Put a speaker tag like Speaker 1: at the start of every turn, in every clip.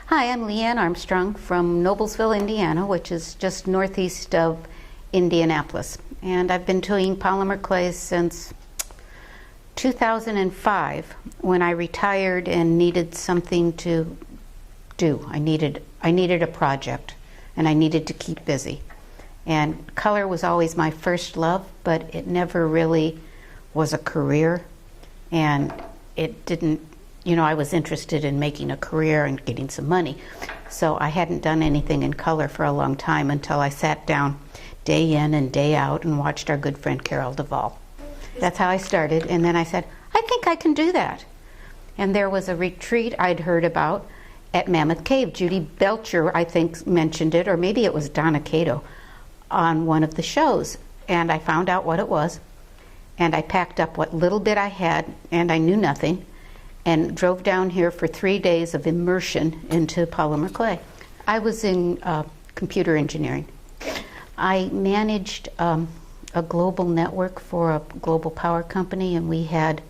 Speaker 1: Hi, I'm Ann Armstrong from Noblesville, Indiana, which is just northeast of Indianapolis. And I've been doing polymer clays since 2005 when I retired and needed something to do. I needed a project and I needed to keep busy. And color was always my first love, but it never really was a career. And it didn't, I was interested in making a career and getting some money. So I hadn't done anything in color for a long time until I sat down day in and day out and watched our good friend Carol Duvall. That's how I started. And then I said, I think I can do that. And there was a retreat I'd heard about at Mammoth Cave. Judy Belcher, I think, mentioned it, or maybe it was Donna Cato on one of the shows. And I found out what it was. And I packed up what little bit I had, and I knew nothing, and drove down here for 3 days of immersion into polymer clay. I was in computer engineering. I managed a global network for a global power company, and we had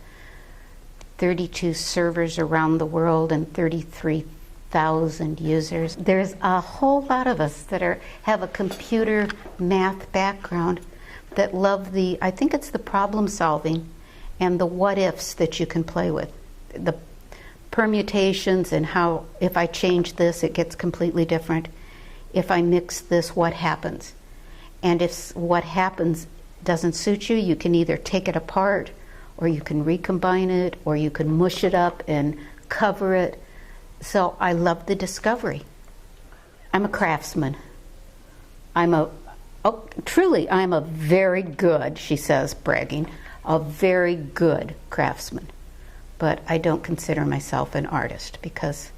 Speaker 1: 32 servers around the world and 33,000 users. There's a whole lot of us that have a computer math background that love I think it's the problem solving and the what ifs that you can play with. The permutations and how if I change this it gets completely different. If I mix this, what happens? And if what happens doesn't suit you, you can either take it apart or you can recombine it or you can mush it up and cover it. So I love the discovery. I'm a craftsman. I'm a very good, she says, bragging, a very good craftsman. But I don't consider myself an artist because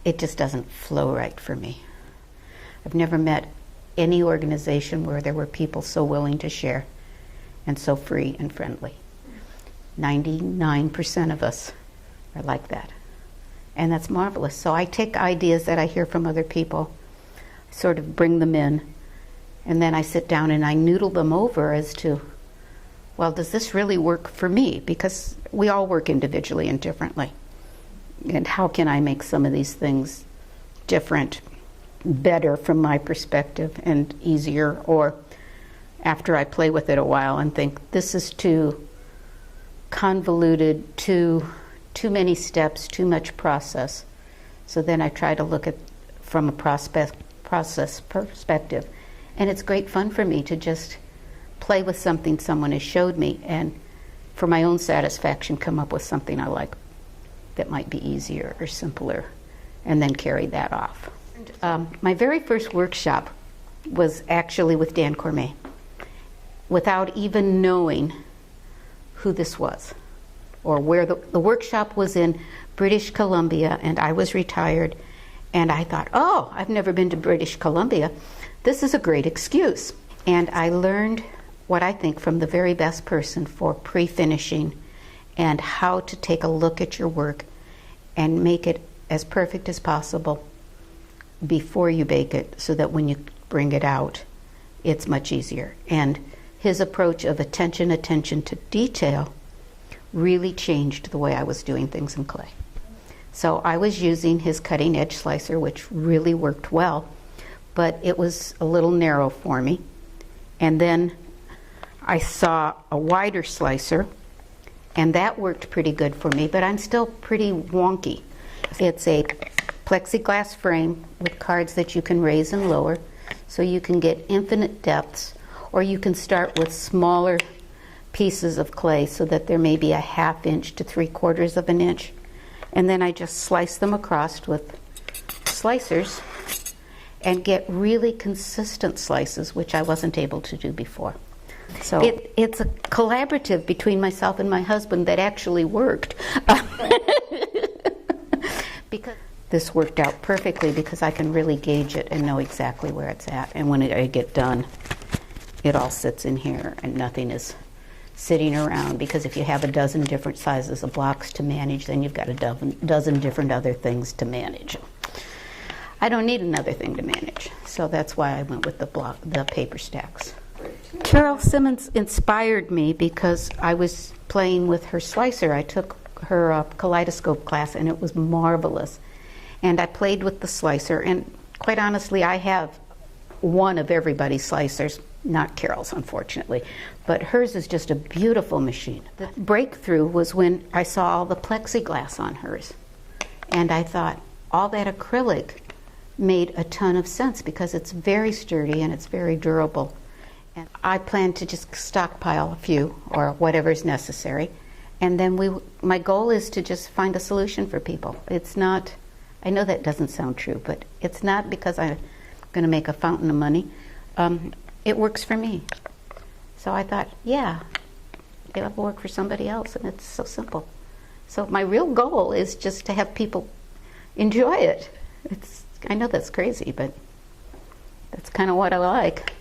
Speaker 1: it just doesn't flow right for me. I've never met any organization where there were people so willing to share and so free and friendly. 99% of us are like that. And that's marvelous. So I take ideas that I hear from other people, sort of bring them in, and then I sit down and I noodle them over as to, well, does this really work for me? Because we all work individually and differently. And how can I make some of these things different, better from my perspective, and easier? Or after I play with it a while and think, this is too convoluted, too many steps, too much process. So then I try to look at from a process perspective. And it's great fun for me to just play with something someone has showed me and for my own satisfaction come up with something I like that might be easier or simpler and then carry that off. My very first workshop was actually with Dan Cormier without even knowing who this was or where the workshop was in British Columbia, and I was retired, and I thought, oh, I've never been to British Columbia. This is a great excuse. And I learned what I think from the very best person for pre-finishing and how to take a look at your work and make it as perfect as possible before you bake it so that when you bring it out, it's much easier. And his approach of attention to detail really changed the way I was doing things in clay. So I was using his cutting edge slicer, which really worked well, but it was a little narrow for me. And then I saw a wider slicer, and that worked pretty good for me, but I'm still pretty wonky. It's a plexiglass frame with cards that you can raise and lower, so you can get infinite depths, or you can start with smaller pieces of clay so that there may be a 1/2 inch to 3/4 of an inch. And then I just slice them across with slicers and get really consistent slices, which I wasn't able to do before. So it's a collaborative between myself and my husband that actually worked. Because this worked out perfectly because I can really gauge it and know exactly where it's at. And when I get done, it all sits in here and nothing is sitting around, because if you have a dozen different sizes of blocks to manage, then you've got a dozen different other things to manage. I don't need another thing to manage, so that's why I went with the paper stacks. Carol Simmons inspired me because I was playing with her slicer. I took her kaleidoscope class, and it was marvelous. And I played with the slicer, and quite honestly, I have one of everybody's slicers, not Carol's, unfortunately, but hers is just a beautiful machine. The breakthrough was when I saw all the plexiglass on hers, and I thought all that acrylic made a ton of sense because it's very sturdy and it's very durable. And I plan to just stockpile a few or whatever's necessary, and then my goal is to just find a solution for people. It's not, I know that doesn't sound true, but it's not because I'm going to make a fountain of money. It works for me. So I thought, yeah, it'll work for somebody else, and it's so simple. So my real goal is just to have people enjoy it. I know that's crazy, but that's kind of what I like.